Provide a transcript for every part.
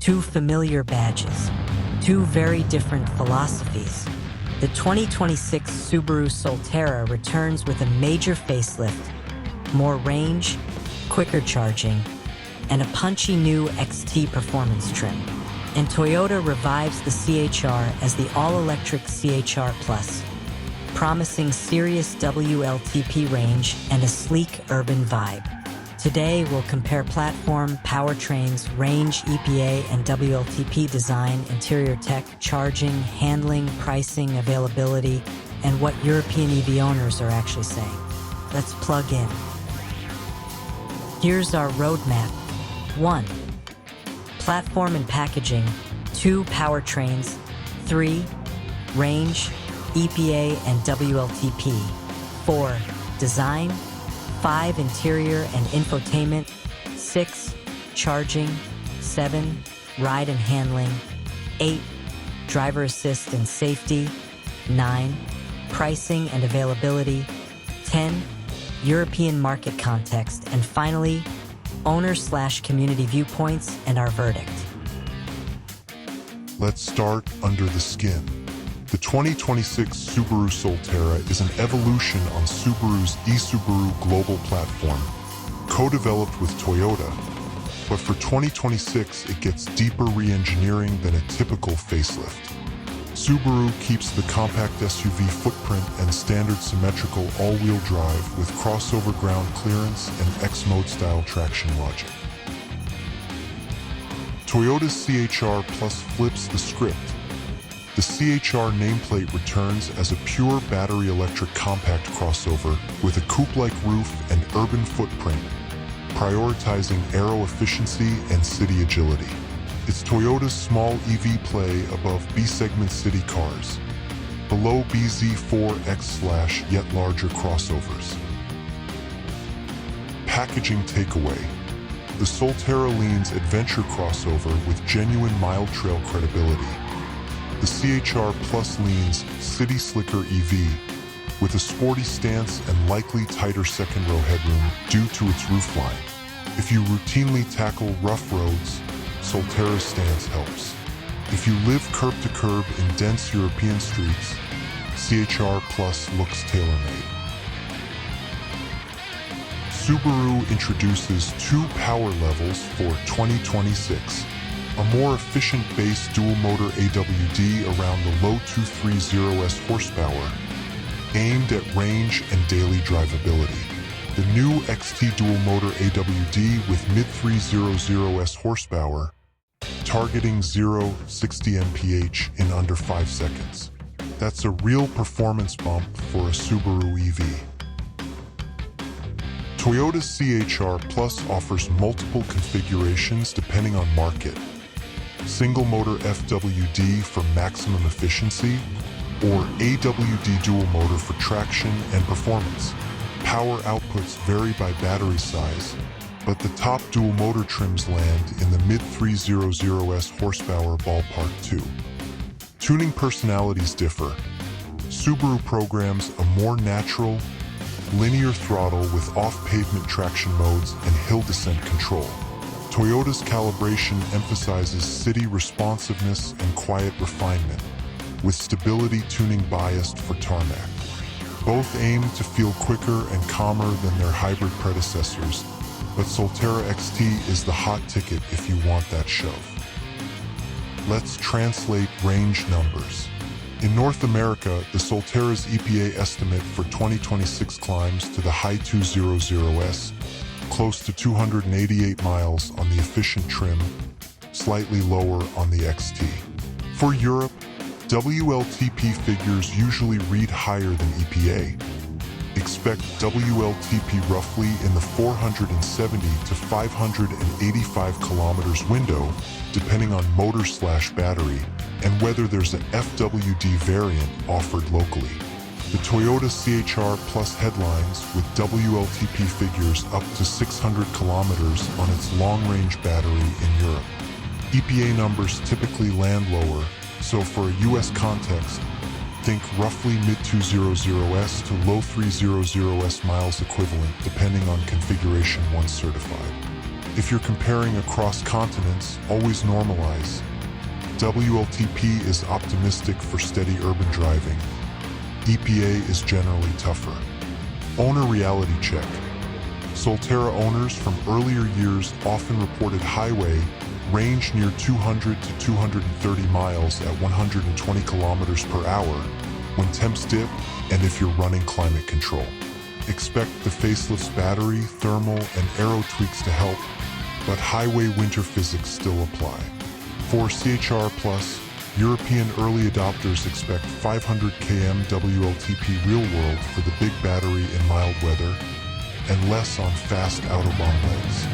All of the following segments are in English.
Two familiar badges, two very different philosophies. The 2026 Subaru Solterra returns with a major facelift, more range, quicker charging, and a punchy new XT performance trim. And Toyota revives the CHR as the all-electric CHR Plus, promising serious WLTP range and a sleek urban vibe. Today, we'll compare platform, powertrains, range, EPA, and WLTP design, interior tech, charging, handling, pricing, availability, and what European EV owners are actually saying. Let's plug in. Here's our roadmap. 1. Platform and packaging. 2. Powertrains. 3. Range, EPA, and WLTP. 4. Design. 5. Interior and infotainment. 6. Charging. 7. Ride and handling. 8. Driver assist and safety. 9. Pricing and availability. 10. European market context. And finally, owner/community viewpoints and our verdict. Let's start under the skin. The 2026 Subaru Solterra is an evolution on Subaru's e-Subaru global platform, co-developed with Toyota. But for 2026, it gets deeper re-engineering than a typical facelift. Subaru keeps the compact SUV footprint and standard symmetrical all-wheel drive with crossover ground clearance and X-Mode style traction logic. Toyota's CHR Plus flips the script. The CHR nameplate returns as a pure battery electric compact crossover with a coupe-like roof and urban footprint, prioritizing aero efficiency and city agility. It's Toyota's small EV play above B-segment city cars, below BZ4X/yet larger crossovers. Packaging takeaway. The Solterra leans adventure crossover with genuine mild trail credibility. The CHR Plus leans city slicker EV with a sporty stance and likely tighter second row headroom due to its roofline. If you routinely tackle rough roads, Solterra's stance helps. If you live curb to curb in dense European streets, CHR Plus looks tailor-made. Subaru introduces two power levels for 2026. A more efficient base dual-motor AWD around the low 230s horsepower, aimed at range and daily drivability. The new XT dual-motor AWD with mid-300s horsepower, targeting 0-60 mph in under 5 seconds. That's a real performance bump for a Subaru EV. Toyota's CHR Plus offers multiple configurations depending on market. Single motor FWD for maximum efficiency, or AWD dual motor for traction and performance. Power outputs vary by battery size, but the top dual motor trims land in the mid-300s horsepower ballpark too. Tuning personalities differ. Subaru programs a more natural, linear throttle with off-pavement traction modes and hill descent control. Toyota's calibration emphasizes city responsiveness and quiet refinement, with stability tuning biased for tarmac. Both aim to feel quicker and calmer than their hybrid predecessors, but Solterra XT is the hot ticket if you want that shove. Let's translate range numbers. In North America, the Solterra's EPA estimate for 2026 climbs to the high 200s, close to 288 miles on the efficient trim, slightly lower on the XT. For Europe, WLTP figures usually read higher than EPA. Expect WLTP roughly in the 470 to 585 kilometers window, depending on motor/battery, and whether there's an FWD variant offered locally. The Toyota CHR Plus headlines with WLTP figures up to 600 kilometers on its long-range battery in Europe. EPA numbers typically land lower, so for a US context, think roughly mid-200s to low 300s miles equivalent depending on configuration once certified. If you're comparing across continents, always normalize. WLTP is optimistic for steady urban driving. EPA is generally tougher. Owner reality check. Solterra owners from earlier years often reported highway range near 200 to 230 miles at 120 kilometers per hour when temps dip and if you're running climate control. Expect the facelift's battery, thermal, and aero tweaks to help, but highway winter physics still apply. For CHR+, European early adopters expect 500 km WLTP real-world for the big battery in mild weather and less on fast autobahn legs.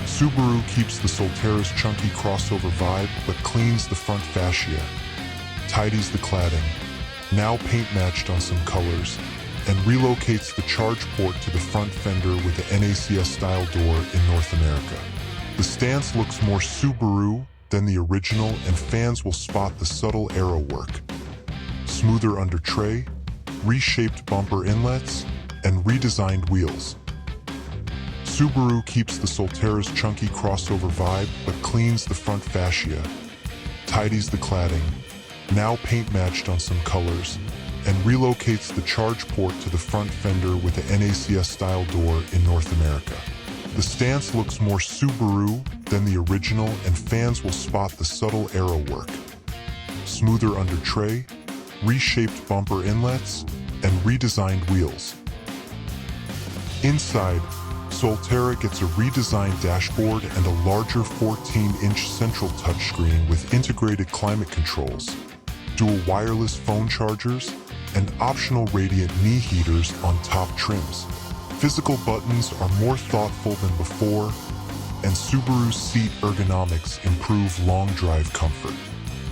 Subaru keeps the Solterra's chunky crossover vibe but cleans the front fascia, tidies the cladding, now paint-matched on some colors, and relocates the charge port to the front fender with the NACS-style door in North America. The stance looks more Subaru than the original, and fans will spot the subtle aero work. Smoother under tray, reshaped bumper inlets, and redesigned wheels. Subaru keeps the Solterra's chunky crossover vibe but cleans the front fascia, tidies the cladding, now paint-matched on some colors, and relocates the charge port to the front fender with the NACS-style door in North America. The stance looks more Subaru than the original, and fans will spot the subtle aero work. Smoother under tray, reshaped bumper inlets, and redesigned wheels. Inside, Solterra gets a redesigned dashboard and a larger 14-inch central touchscreen with integrated climate controls, dual wireless phone chargers, and optional radiant knee heaters on top trims. Physical buttons are more thoughtful than before, and Subaru's seat ergonomics improve long drive comfort.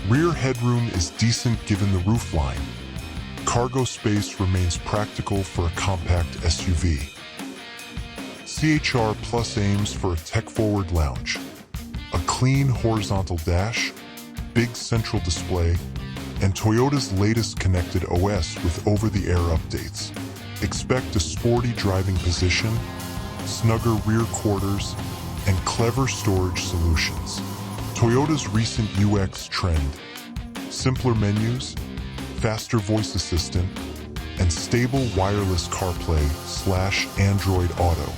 Rear headroom is decent given the roofline. Cargo space remains practical for a compact SUV. CHR Plus aims for a tech-forward lounge. A clean horizontal dash, big central display, and Toyota's latest connected OS with over-the-air updates. Expect a sporty driving position, snugger rear quarters, and clever storage solutions. Toyota's recent UX trend, simpler menus, faster voice assistant, and stable wireless CarPlay/Android Auto.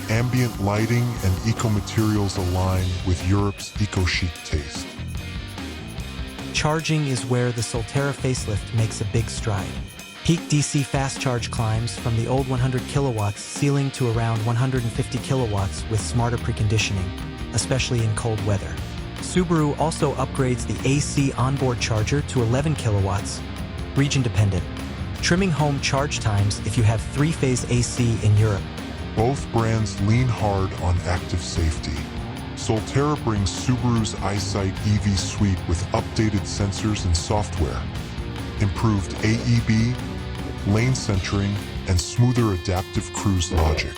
Ambient lighting and eco-materials align with Europe's eco-chic taste. Charging is where the Solterra facelift makes a big stride. Peak DC fast charge climbs from the old 100 kilowatts ceiling to around 150 kilowatts with smarter preconditioning, especially in cold weather. Subaru also upgrades the AC onboard charger to 11 kilowatts, region dependent, trimming home charge times if you have three-phase AC in Europe. Both brands lean hard on active safety. Solterra brings Subaru's EyeSight EV suite with updated sensors and software, improved AEB, lane centering, and smoother adaptive cruise logic.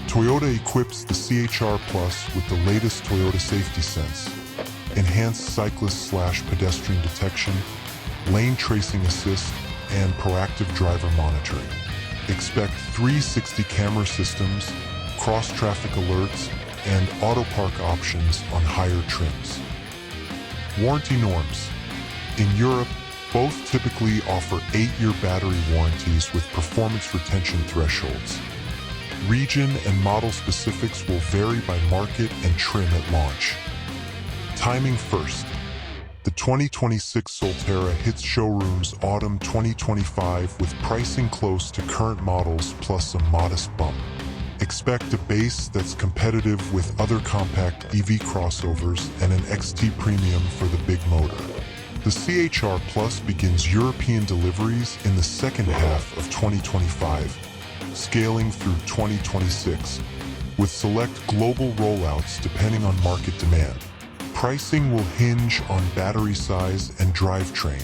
Toyota equips the CHR Plus with the latest Toyota Safety Sense, enhanced cyclist/pedestrian detection, lane tracing assist, and proactive driver monitoring. Expect 360 camera systems, cross-traffic alerts, and auto park options on higher trims. Warranty norms. In Europe, both typically offer 8-year battery warranties with performance retention thresholds. Region and model specifics will vary by market and trim at launch. Timing first. The 2026 Solterra hits showrooms autumn 2025 with pricing close to current models plus a modest bump. Expect a base that's competitive with other compact EV crossovers and an XT premium for the big motor. The CHR Plus begins European deliveries in the second half of 2025, scaling through 2026, with select global rollouts depending on market demand. Pricing will hinge on battery size and drivetrain.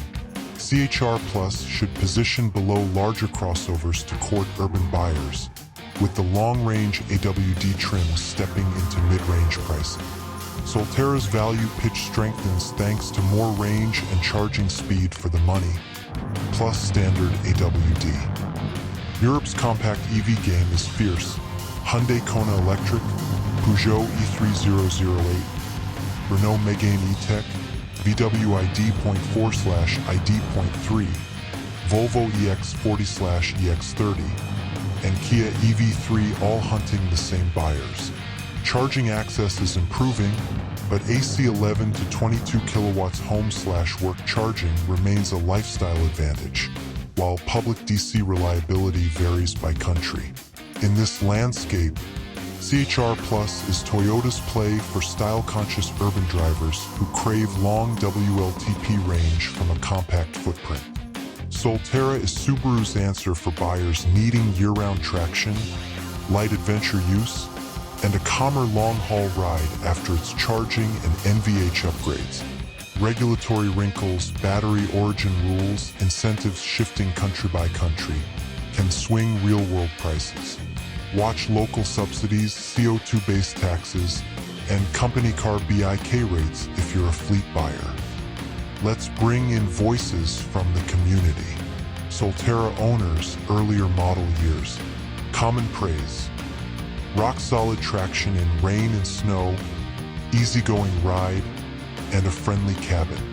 CHR Plus should position below larger crossovers to court urban buyers, with the long-range AWD trim stepping into mid-range pricing. Solterra's value pitch strengthens thanks to more range and charging speed for the money, plus standard AWD. Europe's compact EV game is fierce. Hyundai Kona Electric, Peugeot E3008, Renault Megane E-Tech, VW ID.4/ID.3, Volvo EX40/EX30, and Kia EV3 all hunting the same buyers. Charging access is improving, but AC 11 to 22 kilowatts home/work charging remains a lifestyle advantage, while public DC reliability varies by country. In this landscape, CHR Plus is Toyota's play for style-conscious urban drivers who crave long WLTP range from a compact footprint. Solterra is Subaru's answer for buyers needing year-round traction, light adventure use, and a calmer long-haul ride after its charging and NVH upgrades. Regulatory wrinkles, battery origin rules, incentives shifting country by country can swing real-world prices. Watch local subsidies, CO2-based taxes, and company car BIK rates if you're a fleet buyer. Let's bring in voices from the community. Solterra owners, earlier model years. Common praise. Rock-solid traction in rain and snow, easygoing ride, and a friendly cabin.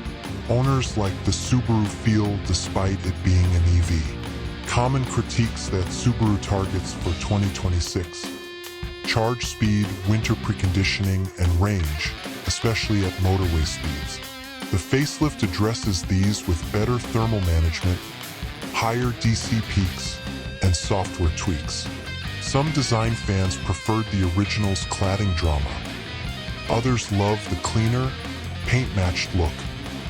Owners like the Subaru feel despite it being an EV. Common critiques that Subaru targets for 2026. Charge speed, winter preconditioning, and range, especially at motorway speeds. The facelift addresses these with better thermal management, higher DC peaks, and software tweaks. Some design fans preferred the original's cladding drama. Others love the cleaner, paint-matched look.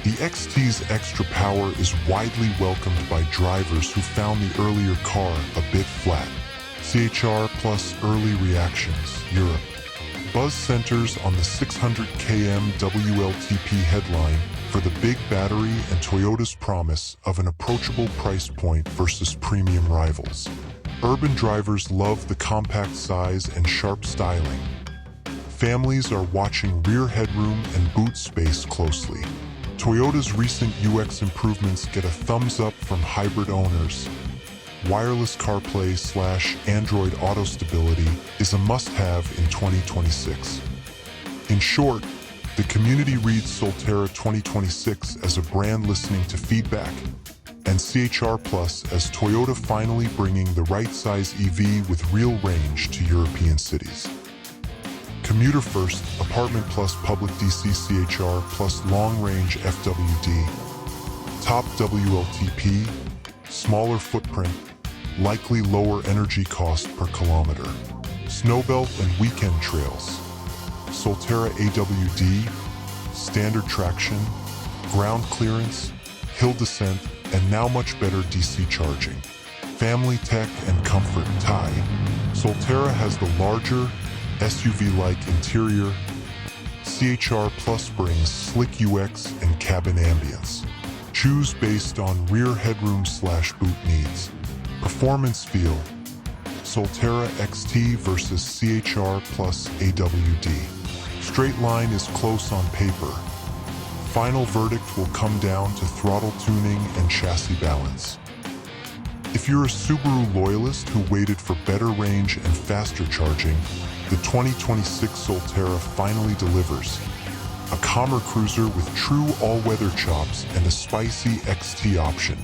The XT's extra power is widely welcomed by drivers who found the earlier car a bit flat. CHR Plus early reactions, Europe. Buzz centers on the 600 km WLTP headline for the big battery and Toyota's promise of an approachable price point versus premium rivals. Urban drivers love the compact size and sharp styling. Families are watching rear headroom and boot space closely. Toyota's recent UX improvements get a thumbs up from hybrid owners. Wireless CarPlay/Android Auto Stability is a must-have in 2026. In short, the community reads Solterra 2026 as a brand listening to feedback, and CHR Plus as Toyota finally bringing the right size EV with real range to European cities. Commuter first, apartment plus public DC CHR plus long-range FWD. Top WLTP, smaller footprint, likely lower energy cost per kilometer. Snowbelt and weekend trails. Solterra AWD, standard traction, ground clearance, hill descent, and now much better DC charging. Family tech and comfort tie. Solterra has the larger, SUV-like interior. CHR Plus brings slick UX and cabin ambience. Choose based on rear headroom/boot needs. Performance feel. Solterra XT versus CHR Plus AWD. Straight line is close on paper. Final verdict will come down to throttle tuning and chassis balance. If you're a Subaru loyalist who waited for better range and faster charging, the 2026 Solterra finally delivers. A calmer cruiser with true all-weather chops and a spicy XT option.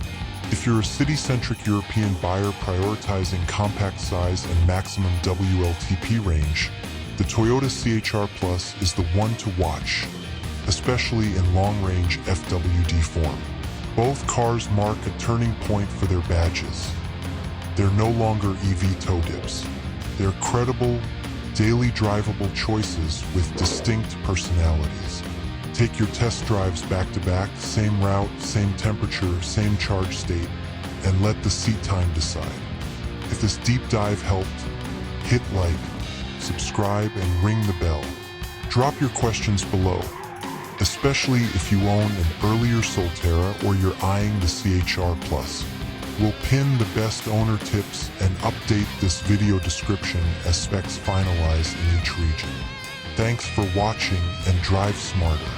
If you're a city-centric European buyer prioritizing compact size and maximum WLTP range, the Toyota CHR Plus is the one to watch, especially in long-range FWD form. Both cars mark a turning point for their badges. They're no longer EV toe dips. They're credible, daily drivable choices with distinct personalities. Take your test drives back-to-back, same route, same temperature, same charge state, and let the seat time decide. If this deep dive helped, hit like, subscribe, and ring the bell. Drop your questions below, especially if you own an earlier Solterra or you're eyeing the CHR Plus. We'll pin the best owner tips and update this video description as specs finalize in each region. Thanks for watching and drive smarter.